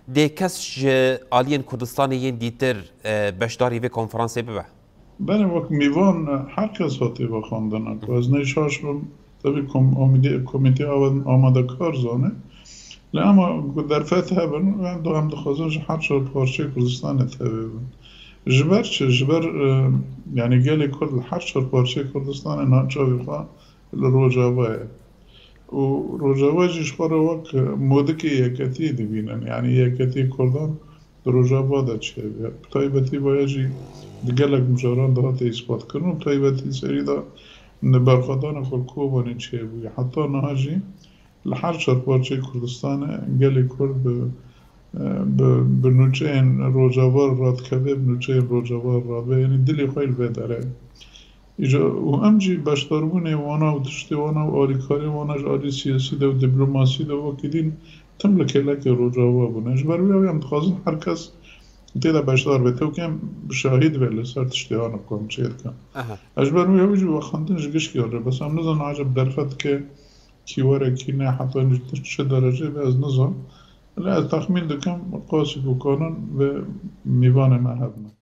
دی کس آلین کردستان ین دیتر بشداری و کنفرانسی ببه. بله وقت میوان هر کس هاتی با خواندن که از نیشاش رو تبی کمیته آماده کار زانه اما در فتح بن و دو هم دخوازنش هر چهار پارچه کردستان تبی بن جبر چه جبر یعنی گلی کرد هر چهار پارچه کردستان نانچاوی خواه روجاوه و روجاوه جیش خواه وقت مودکی یکتی دبینن یعنی یکتی کردان در روجاوه دا چه تایبتی بایجی گلک مجاران ده هاتی اثبات کنم تایبتی سری دا برخوادان خلکوبانی چه بوی حتی نهاجی لحر چهار پارچه کردستان گلی کرد به نوچه این روجاوار راد کده به نوچه این روجاوار راد به یعنی دلی خیل بداره و امجی باشداربونه وانا و تشتی وانا و آلیکاری وانا آلی سیاسی ده و دیپلماسی ده و کدین تم لکلک روجاوا بونه جبر بیاوی هم تخوازن هر کس تیدا باشدار بته و کم شاهد ولی سر تشتی هانا کم چید کم اجبر بیاوی جو خاندن جگش کیاره بس هم نزان عجب درفت که کیواره کی نه حتی چه درجه به از نزان ولی از تخمین دکم قاسی بکنن و میوان محبن